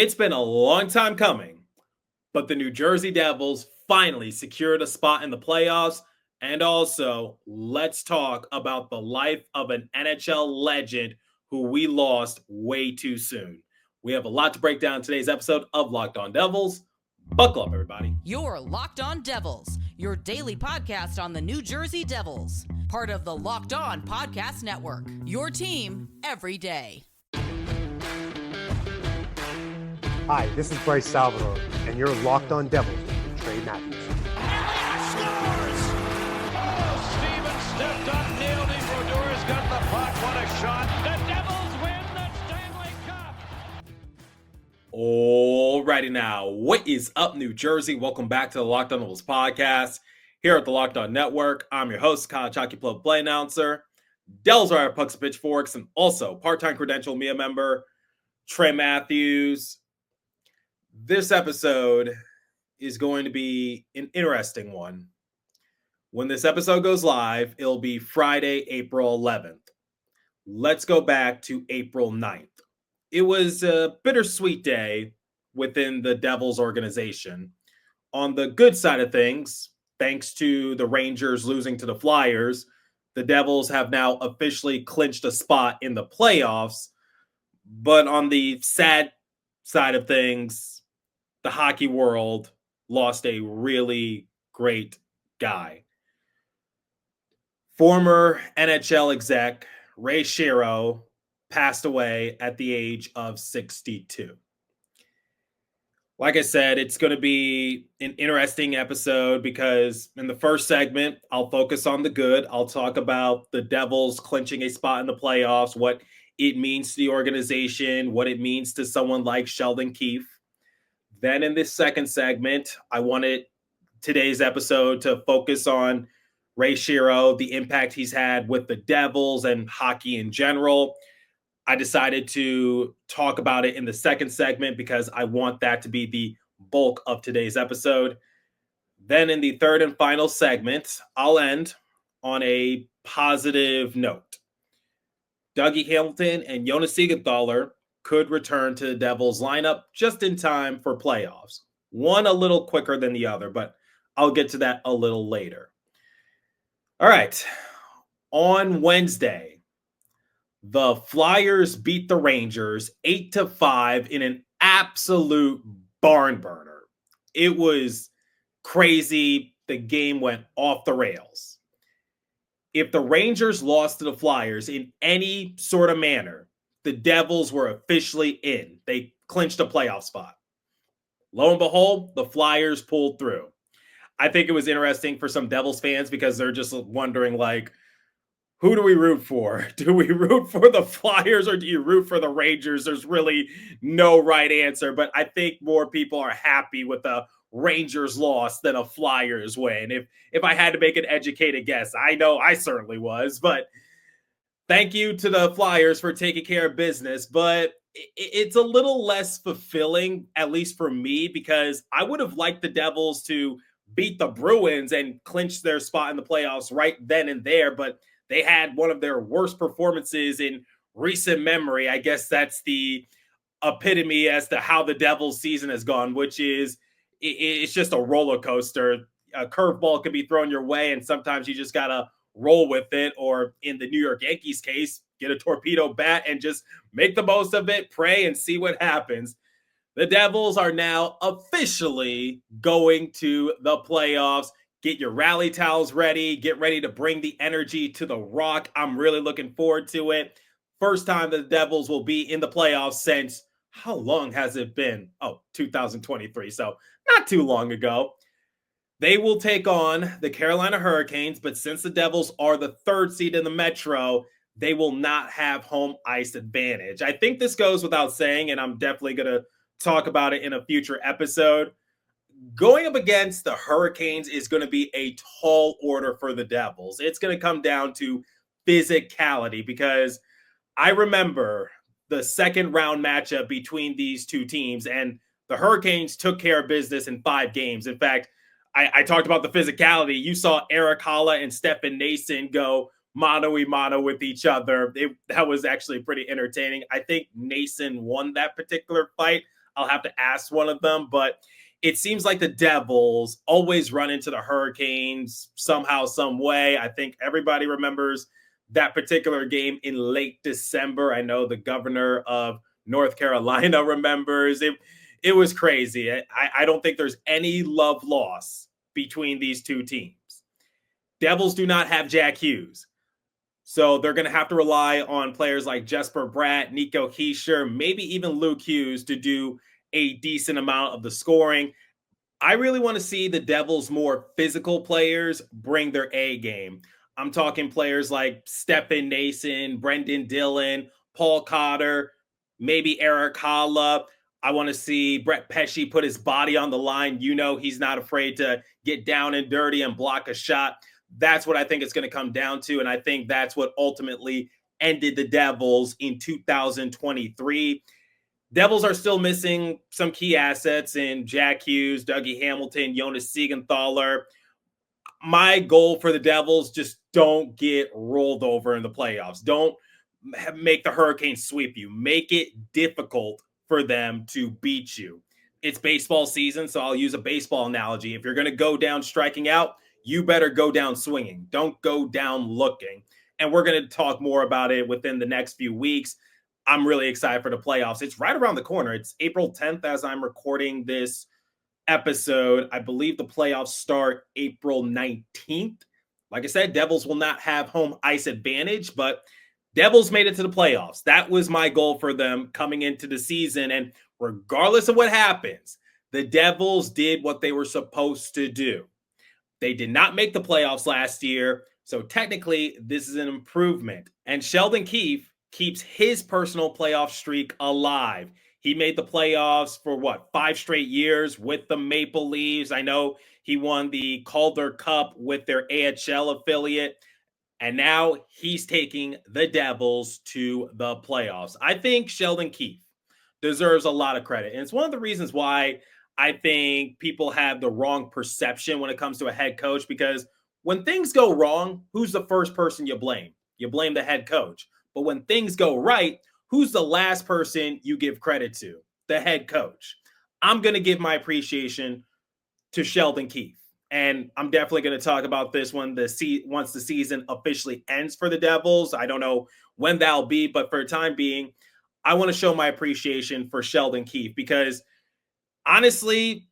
It's been a long time coming, but the New Jersey Devils finally secured a spot in the playoffs. And also, let's talk about the life of an NHL legend who we lost way too soon. We have a lot to break down in today's episode of Locked On Devils. Buckle up, everybody. You're Locked On Devils, your daily podcast on the New Jersey Devils, part of the Locked On Podcast Network, your team every day. Hi, this is Bryce Salvador, and you're Locked On Devils with Trey Matthews. Scores! Oh, Stevens stepped up, nailed him. Brodor's got the puck. What a shot. The Devils win the Stanley Cup. Alrighty now, what is up, New Jersey? Welcome back to the Locked On Devils podcast here at the Locked On Network. I'm your host, college hockey play announcer, Devils are our pucks and pitchforks, and also part-time credential MIA member, Trey Matthews. This episode is going to be an interesting one. When this episode goes live, it'll be Friday, April 11th. Let's go back to April 9th. It was a bittersweet day within the Devils organization. On the good side of things, thanks to the Rangers losing to the Flyers, the Devils have now officially clinched a spot in the playoffs. But on the sad side of things, the hockey world lost a really great guy. Former NHL exec Ray Shero passed away at the age of 62. Like I said, it's going to be an interesting episode because in the first segment, I'll focus on the good. I'll talk about the Devils clinching a spot in the playoffs, what it means to the organization, what it means to someone like Sheldon Keefe. Then in this second segment, I wanted today's episode to focus on Ray Shero, the impact he's had with the Devils and hockey in general. I decided to talk about it in the second segment because I want that to be the bulk of today's episode. Then in the third and final segment, I'll end on a positive note. Dougie Hamilton and Jonas Siegenthaler could return to the Devils lineup just in time for playoffs. One a little quicker than the other, but I'll get to that a little later. All right. On Wednesday, the Flyers beat the Rangers 8-5 in an absolute barn burner. It was crazy. The game went off the rails. If the Rangers lost to the Flyers in any sort of manner, the Devils were officially in. They clinched a playoff spot. Lo and behold, the Flyers pulled through. I think it was interesting for some Devils fans because they're just wondering, like, who do we root for? Do we root for the Flyers or do you root for the Rangers? There's really no right answer, but I think more people are happy with a Rangers loss than a Flyers win. If I had to make an educated guess, I know I certainly was, but thank you to the Flyers for taking care of business, but it's a little less fulfilling, at least for me, because I would have liked the Devils to beat the Bruins and clinch their spot in the playoffs right then and there, but they had one of their worst performances in recent memory. I guess that's the epitome as to how the Devils season has gone, which is it's just a roller coaster. A curveball can be thrown your way, and sometimes you just got to roll with it, or in the New York Yankees case, get a torpedo bat and just make the most of it, pray, and see what happens. The Devils are now officially going to the playoffs. Get your rally towels ready. Get ready to bring the energy to the Rock. I'm really looking forward to it. First time the Devils will be in the playoffs since, how long has it been? 2023. So not too long ago. They will take on the Carolina Hurricanes, but since the Devils are the third seed in the Metro, they will not have home ice advantage. I think this goes without saying, and I'm definitely going to talk about it in a future episode. Going up against the Hurricanes is going to be a tall order for the Devils. It's going to come down to physicality because I remember the second round matchup between these two teams, and the Hurricanes took care of business in 5 games. In fact, I talked about the physicality. You saw Eric Haula and Stefan Nason go mano-a-mano with each other. That was actually pretty entertaining. I think Nason won that particular fight. I'll have to ask one of them, but it seems like the Devils always run into the Hurricanes somehow, some way. I think everybody remembers that particular game in late December. I know the governor of North Carolina remembers it. It was crazy. I don't think there's any love loss between these two teams. Devils do not have Jack Hughes. So they're going to have to rely on players like Jesper Bratt, Nico Hischier, maybe even Luke Hughes to do a decent amount of the scoring. I really want to see the Devils' more physical players bring their A game. I'm talking players like Stefan Nason, Brendan Dillon, Paul Cotter, maybe Eric Haula. I want to see Brett Pesce put his body on the line. You know, he's not afraid to get down and dirty and block a shot. That's what I think it's going to come down to. And I think that's what ultimately ended the Devils in 2023. Devils are still missing some key assets in Jack Hughes, Dougie Hamilton, Jonas Siegenthaler. My goal for the Devils, just don't get rolled over in the playoffs. Don't make the Hurricanes sweep you. Make it difficult for them to beat you. It's baseball season, so I'll use a baseball analogy. If you're going to go down striking out, you better go down swinging. Don't go down looking. And we're going to talk more about it within the next few weeks. I'm really excited for the playoffs. It's right around the corner. It's April 10th as I'm recording this episode. I believe the playoffs start April 19th. Like I said, Devils will not have home ice advantage, but Devils made it to the playoffs. That was my goal for them coming into the season. And regardless of what happens, the Devils did what they were supposed to do. They did not make the playoffs last year, so technically this is an improvement. And Sheldon Keefe keeps his personal playoff streak alive. He made the playoffs for 5 straight years with the Maple Leafs. I know he won the Calder Cup with their AHL affiliate, and now he's taking the Devils to the playoffs. I think Sheldon Keefe deserves a lot of credit, and it's one of the reasons why I think people have the wrong perception when it comes to a head coach, because when things go wrong, who's the first person you blame? You blame the head coach. But when things go right, who's the last person you give credit to? The head coach. I'm going to give my appreciation to Sheldon Keefe. And I'm definitely going to talk about this once the season officially ends for the Devils. I don't know when that'll be, but for the time being, I want to show my appreciation for Sheldon Keefe because honestly,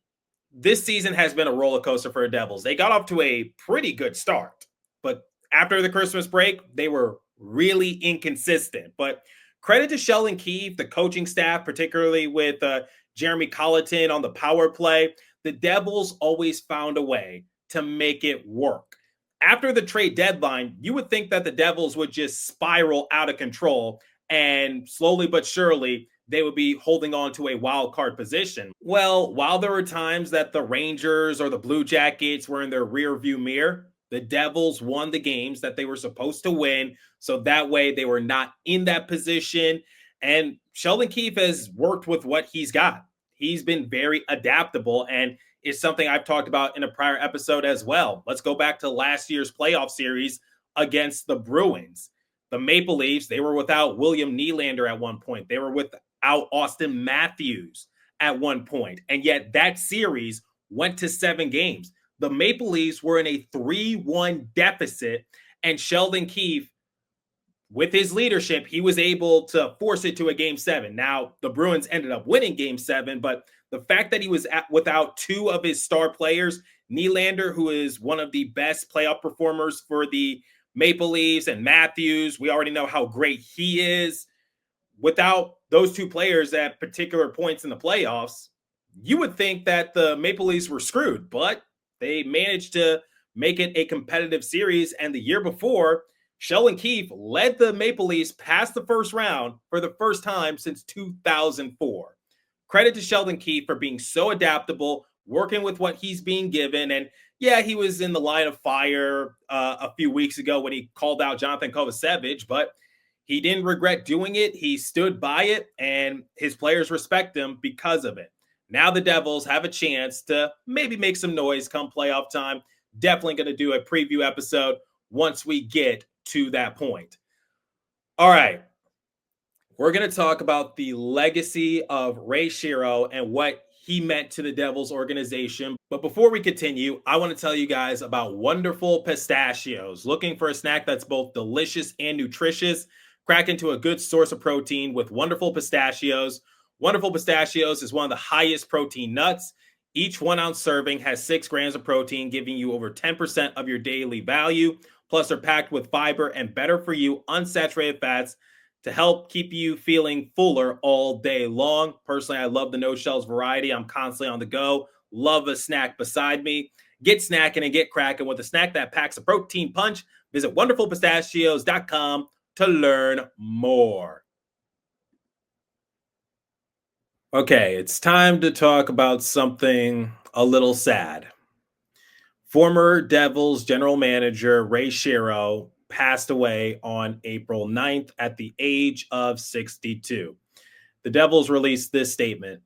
this season has been a roller coaster for the Devils. They got off to a pretty good start, but after the Christmas break, they were really inconsistent. But credit to Sheldon Keefe, the coaching staff, particularly with Jeremy Colleton on the power play. The Devils always found a way to make it work. After the trade deadline, you would think that the Devils would just spiral out of control and slowly but surely they would be holding on to a wild card position. Well, while there were times that the Rangers or the Blue Jackets were in their rear view mirror, the Devils won the games that they were supposed to win. So that way they were not in that position. And Sheldon Keefe has worked with what he's got. He's been very adaptable, and it's something I've talked about in a prior episode as well. Let's go back to last year's playoff series against the Bruins. The Maple Leafs, they were without William Nylander at one point. They were without Austin Matthews at one point. And yet that series went to 7 games. The Maple Leafs were in a 3-1 deficit, and Sheldon Keefe, with his leadership, he was able to force it to a game 7. Now, the Bruins ended up winning game 7, but the fact that he was without 2 of his star players, Nylander, who is one of the best playoff performers for the Maple Leafs, and Matthews, we already know how great he is. Without those 2 players at particular points in the playoffs, you would think that the Maple Leafs were screwed, but they managed to make it a competitive series. And the year before, Sheldon Keefe led the Maple Leafs past the first round for the first time since 2004. Credit to Sheldon Keefe for being so adaptable, working with what he's being given. And yeah, he was in the line of fire a few weeks ago when he called out Jonathan Kovacevic, but he didn't regret doing it. He stood by it, and his players respect him because of it. Now the Devils have a chance to maybe make some noise come playoff time. Definitely going to do a preview episode once we get to that point. All right. We're going to talk about the legacy of Ray Shero and what he meant to the Devils organization. But before we continue, I want to tell you guys about wonderful pistachios. Looking for a snack that's both delicious and nutritious? Crack into a good source of protein with wonderful pistachios. Wonderful pistachios is one of the highest protein nuts. Each 1 ounce serving has 6 grams of protein, giving you over 10% of your daily value. Plus, they're packed with fiber and better for you unsaturated fats to help keep you feeling fuller all day long. Personally, I love the no shells variety. I'm constantly on the go. Love a snack beside me. Get snacking and get cracking with a snack that packs a protein punch. Visit wonderfulpistachios.com to learn more. Okay, it's time to talk about something a little sad. Former Devils general manager Ray Shero passed away on April 9th at the age of 62. The Devils released this statement.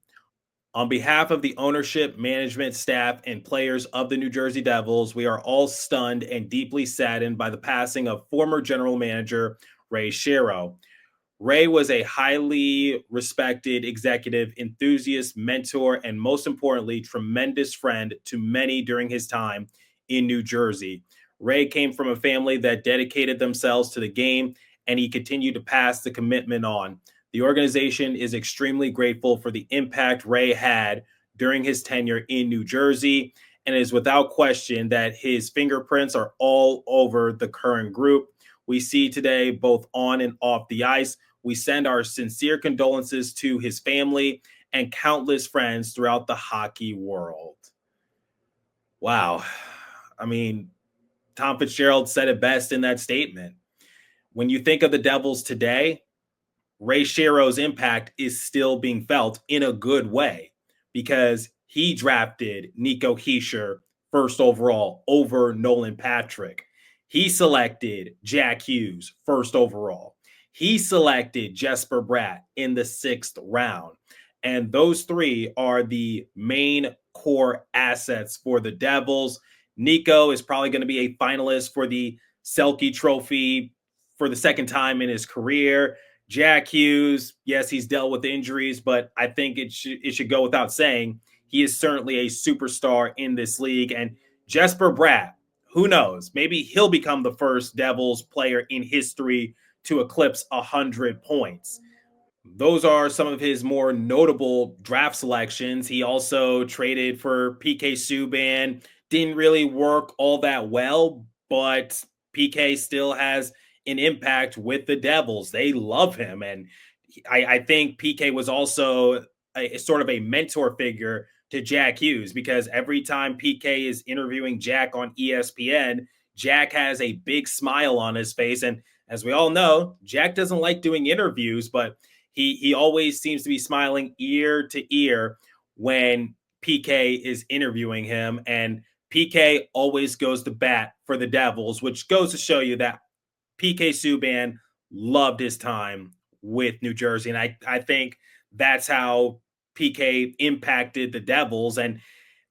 On behalf of the ownership, management, staff, and players of the New Jersey Devils, we are all stunned and deeply saddened by the passing of former general manager Ray Shero. Ray was a highly respected executive, enthusiast, mentor, and most importantly, tremendous friend to many during his time in New Jersey. Ray came from a family that dedicated themselves to the game, and he continued to pass the commitment on. The organization is extremely grateful for the impact Ray had during his tenure in New Jersey, and it is without question that his fingerprints are all over the current group we see today, both on and off the ice. We send our sincere condolences to his family and countless friends throughout the hockey world. Wow. I mean, Tom Fitzgerald said it best in that statement. When you think of the Devils today, Ray Shero's impact is still being felt in a good way because he drafted Nico Hischier first overall over Nolan Patrick. He selected Jack Hughes first overall. He selected Jesper Bratt in the 6th round. And those three are the main core assets for the Devils. Nico is probably going to be a finalist for the Selke Trophy for the second time in his career. Jack Hughes, yes, he's dealt with injuries, but I think it should go without saying he is certainly a superstar in this league. And Jesper Bratt, who knows? Maybe he'll become the first Devils player in history to eclipse 100 points. Those are some of his more notable draft selections. He also traded for PK Subban. Didn't really work all that well, but PK still has an impact with the Devils. They love him. And I think PK was also a sort of a mentor figure to Jack Hughes because every time PK is interviewing Jack on ESPN, Jack has a big smile on his face. And as we all know, Jack doesn't like doing interviews, but he always seems to be smiling ear to ear when PK is interviewing him. And PK always goes to bat for the Devils, which goes to show you that PK Subban loved his time with New Jersey. And I think that's how PK impacted the Devils. And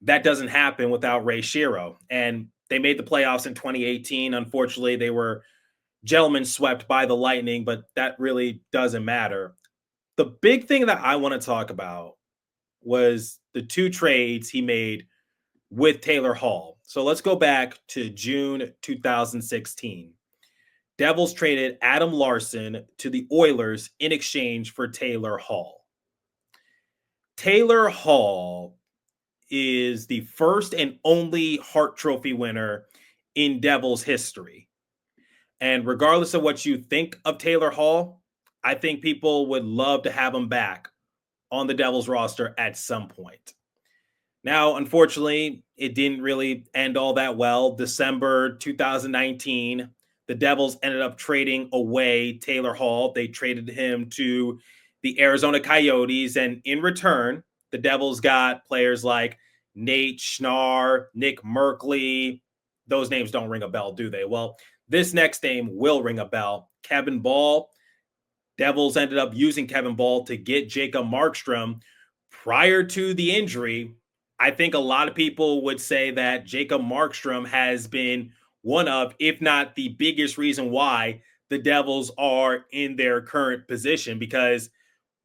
that doesn't happen without Ray Shero. And they made the playoffs in 2018. Unfortunately, they were gentlemen swept by the Lightning, but that really doesn't matter. The big thing that I want to talk about was the 2 trades he made with Taylor Hall. So let's go back to June 2016. Devils traded Adam Larson to the Oilers in exchange for Taylor Hall. Taylor Hall is the first and only Hart Trophy winner in Devils history. And regardless of what you think of Taylor Hall, I think people would love to have him back on the Devils roster at some point. Now, unfortunately, it didn't really end all that well. December 2019, the Devils ended up trading away Taylor Hall. They traded him to the Arizona Coyotes. And in return, the Devils got players like Nate Schnarr, Nick Merkley. Those names don't ring a bell, do they? Well, this next name will ring a bell. Kevin Ball. Devils ended up using Kevin Ball to get Jacob Markstrom. Prior to the injury, I think a lot of people would say that Jacob Markstrom has been one of, if not the biggest reason why the Devils are in their current position, because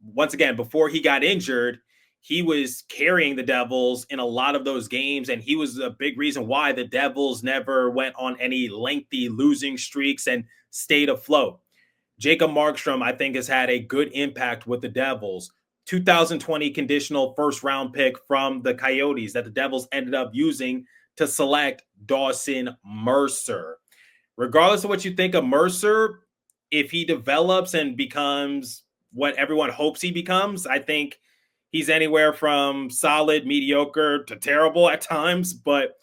once again, before he got injured, he was carrying the Devils in a lot of those games, and he was a big reason why the Devils never went on any lengthy losing streaks and stayed afloat. Jacob Markstrom, I think, has had a good impact with the Devils. 2020 conditional first round pick from the Coyotes that the Devils ended up using to select Dawson Mercer. Regardless of what you think of Mercer, if he develops and becomes what everyone hopes he becomes, I think he's anywhere from solid, mediocre to terrible at times. But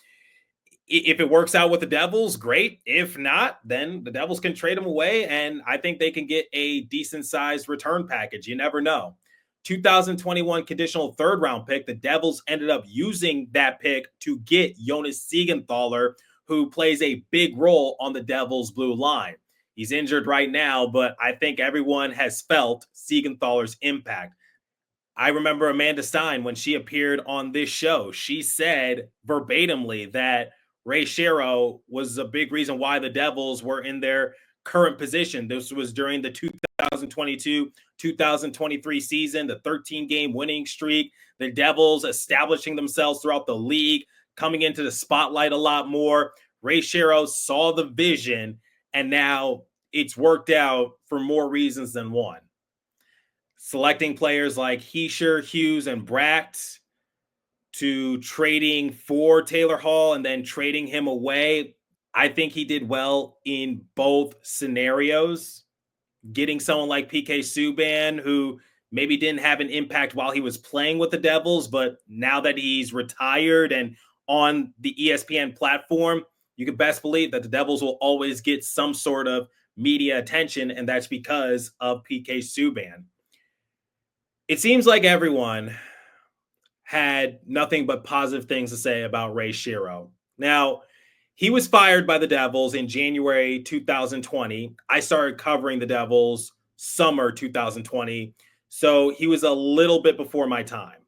if it works out with the Devils, great. If not, then the Devils can trade him away, and I think they can get a decent-sized return package. You never know. 2021 conditional third-round pick, the Devils ended up using that pick to get Jonas Siegenthaler, who plays a big role on the Devils' blue line. He's injured right now, but I think everyone has felt Siegenthaler's impact. I remember Amanda Stein, when she appeared on this show, she said verbatimly that Ray Shero was a big reason why the Devils were in their current position. This was during the 2022-2023 season, the 13-game winning streak, the Devils establishing themselves throughout the league, coming into the spotlight a lot more. Ray Shero saw the vision, and now it's worked out for more reasons than one. Selecting players like Hischier, Hughes, and Bratt, to trading for Taylor Hall and then trading him away, I think he did well in both scenarios. Getting someone like PK Subban, who maybe didn't have an impact while he was playing with the Devils, but now that he's retired and on the ESPN platform, you can best believe that the Devils will always get some sort of media attention, and that's because of PK Subban. It seems like everyone had nothing but positive things to say about Ray Shero. Now, he was fired by the Devils in January 2020. I started covering the Devils summer 2020, so he was a little bit before my time.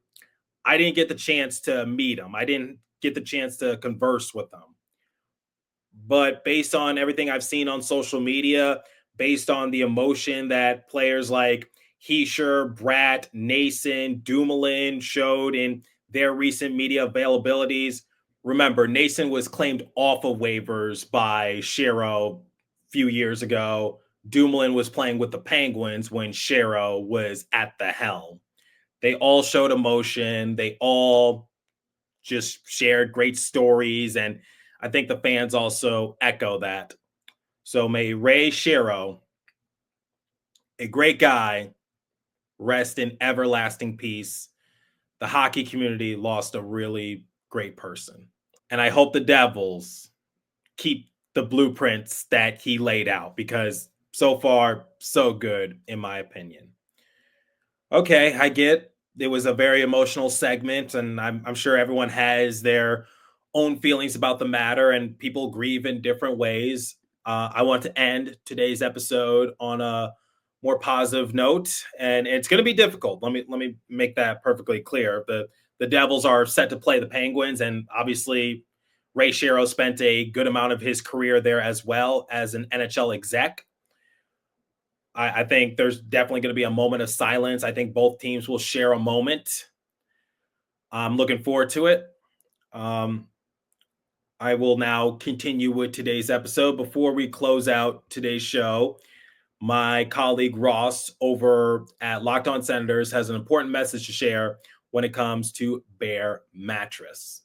I didn't get the chance to meet him. I didn't get the chance to converse with him. But based on everything I've seen on social media, based on the emotion that players like Hischier, Bratt, Nason, Dumoulin showed in their recent media availabilities. Remember, Nason was claimed off of waivers by Shero a few years ago. Dumoulin was playing with the Penguins when Shero was at the helm. They all showed emotion. They all just shared great stories, and I think the fans also echo that. So may Ray Shero, a great guy, rest in everlasting peace. The hockey community lost a really great person. And I hope the Devils keep the blueprints that he laid out, because so far, so good, in my opinion. Okay, I get it was a very emotional segment, and I'm sure everyone has their own feelings about the matter, and people grieve in different ways. I want to end today's episode on a more positive note, and it's going to be difficult. Let me make that perfectly clear. The Devils are set to play the Penguins, and obviously Ray Shero spent a good amount of his career there as well as an NHL exec. I think there's definitely going to be a moment of silence. I think both teams will share a moment. I'm looking forward to it. I will now continue with today's episode. Before we close out today's show, my colleague Ross over at Locked On Senators has an important message to share when it comes to Bear Mattress.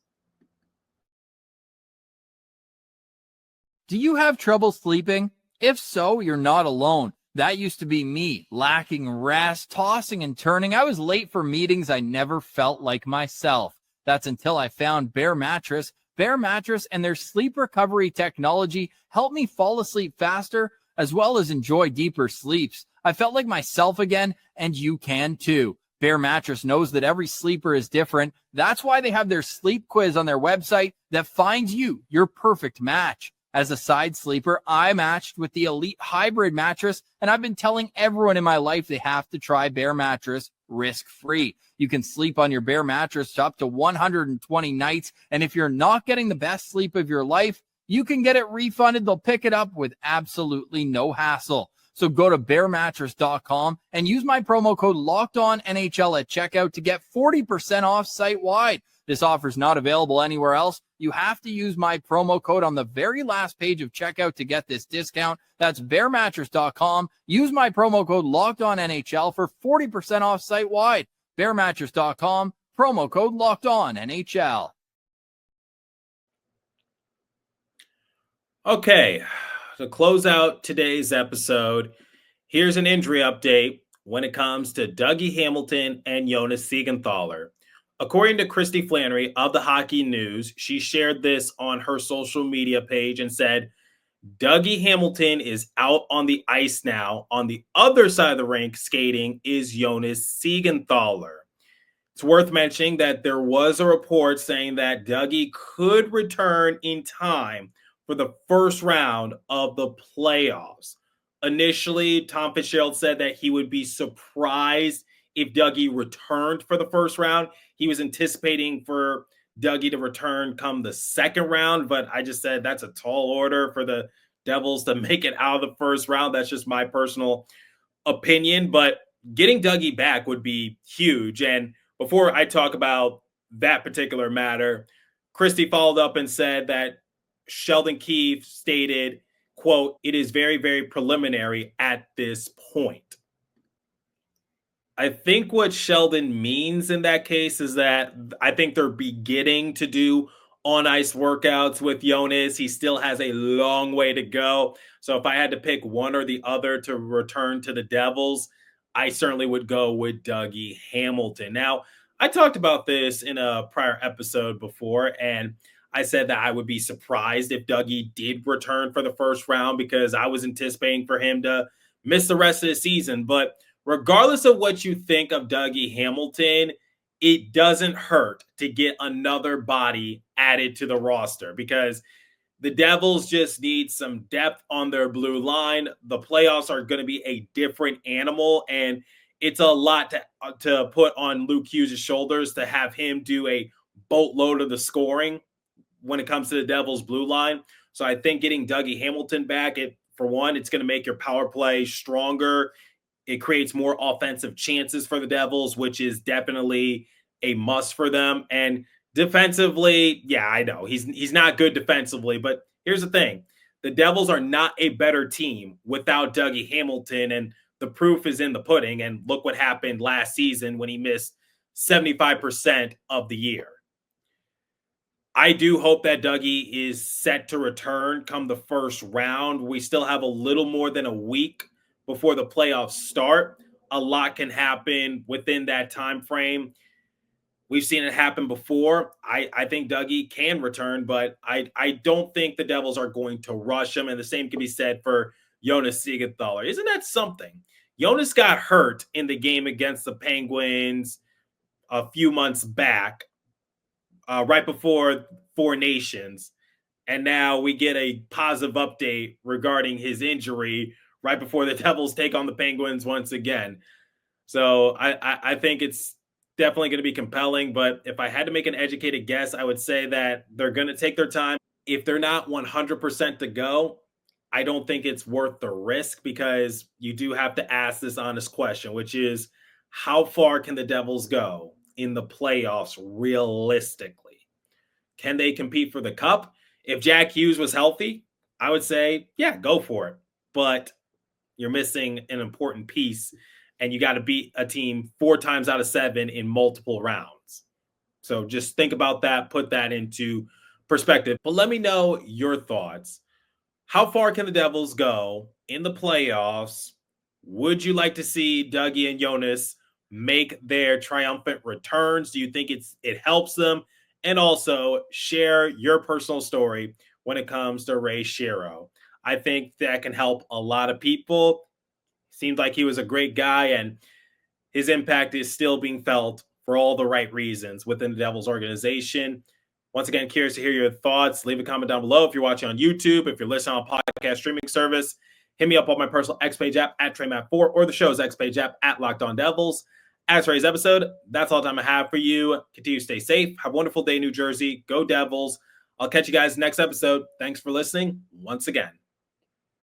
Do you have trouble sleeping? If so, you're not alone. That used to be me, lacking rest, tossing and turning. I was late for meetings. I never felt like myself. That's until I found Bear Mattress. Bear Mattress and their sleep recovery technology helped me fall asleep faster, as well as enjoy deeper sleeps. I felt like myself again, and you can too. Bear Mattress knows that every sleeper is different. That's why they have their sleep quiz on their website that finds you your perfect match. As a side sleeper, I matched with the Elite Hybrid Mattress, and I've been telling everyone in my life they have to try Bear Mattress risk-free. You can sleep on your Bear Mattress up to 120 nights, and if you're not getting the best sleep of your life, you can get it refunded. They'll pick it up with absolutely no hassle. So go to bearmattress.com and use my promo code LOCKEDONNHL at checkout to get 40% off site-wide. This offer is not available anywhere else. You have to use my promo code on the very last page of checkout to get this discount. That's bearmattress.com. Use my promo code LOCKEDONNHL for 40% off site-wide. Bearmattress.com, promo code LOCKEDONNHL. Okay, to close out today's episode, here's an injury update when it comes to Dougie Hamilton and Jonas Siegenthaler. According to Christy Flannery of the Hockey News, she shared this on her social media page and said, Dougie Hamilton is out on the ice now. On the other side of the rink skating is Jonas Siegenthaler. It's worth mentioning that there was a report saying that Dougie could return in time for the first round of the playoffs. Initially, Tom Fitzgerald said that he would be surprised if Dougie returned for the first round. He was anticipating for Dougie to return come the second round, but I just said that's a tall order for the Devils to make it out of the first round. That's just my personal opinion, but getting Dougie back would be huge. And before I talk about that particular matter, Christy followed up and said that Sheldon Keefe stated, quote, "It is very, very preliminary at this point." I think what Sheldon means in that case is that I think they're beginning to do on-ice workouts with Jonas. He still has a long way to go. So if I had to pick one or the other to return to the Devils, I certainly would go with Dougie Hamilton. Now, I talked about this in a prior episode before, and I said that I would be surprised if Dougie did return for the first round because I was anticipating for him to miss the rest of the season. But regardless of what you think of Dougie Hamilton, it doesn't hurt to get another body added to the roster because the Devils just need some depth on their blue line. The playoffs are going to be a different animal, and it's a lot to put on Luke Hughes' shoulders to have him do a boatload of the scoring when it comes to the Devils' blue line. So I think getting Dougie Hamilton back, for one, it's going to make your power play stronger. It creates more offensive chances for the Devils, which is definitely a must for them. And defensively, yeah, I know he's not good defensively, but here's the thing. The Devils are not a better team without Dougie Hamilton, and the proof is in the pudding. And look what happened last season when he missed 75% of the year. I do hope that Dougie is set to return come the first round. We still have a little more than a week before the playoffs start. A lot can happen within that time frame. We've seen it happen before. I think Dougie can return, but I don't think the Devils are going to rush him. And the same can be said for Jonas Siegenthaler. Isn't that something? Jonas got hurt in the game against the Penguins a few months back, right before Four Nations. And now we get a positive update regarding his injury right before the Devils take on the Penguins once again. So I think it's definitely going to be compelling. But if I had to make an educated guess, I would say that they're going to take their time. If they're not 100% to go, I don't think it's worth the risk because you do have to ask this honest question, which is how far can the Devils go in the playoffs realistically? Can they compete for the cup? If Jack Hughes was healthy, I would say, yeah, go for it. But you're missing an important piece, and you got to beat a team 4 times out of 7 in multiple rounds. So just think about that, put that into perspective. But let me know your thoughts. How far can the Devils go in the playoffs? Would you like to see Dougie and Jonas make their triumphant returns? Do you think it helps them? And also share your personal story when it comes to Ray Shero. I think that can help a lot of people. Seems like he was a great guy, and his impact is still being felt for all the right reasons within the Devils organization. Once again, curious to hear your thoughts. Leave a comment down below if you're watching on YouTube. If you're listening on a podcast streaming service, hit me up on my personal X Page app at TreyMatt4 or the show's X Page app at Locked On Devils. As for today's episode, that's all the time I have for you. Continue to stay safe. Have a wonderful day, New Jersey. Go Devils. I'll catch you guys next episode. Thanks for listening once again.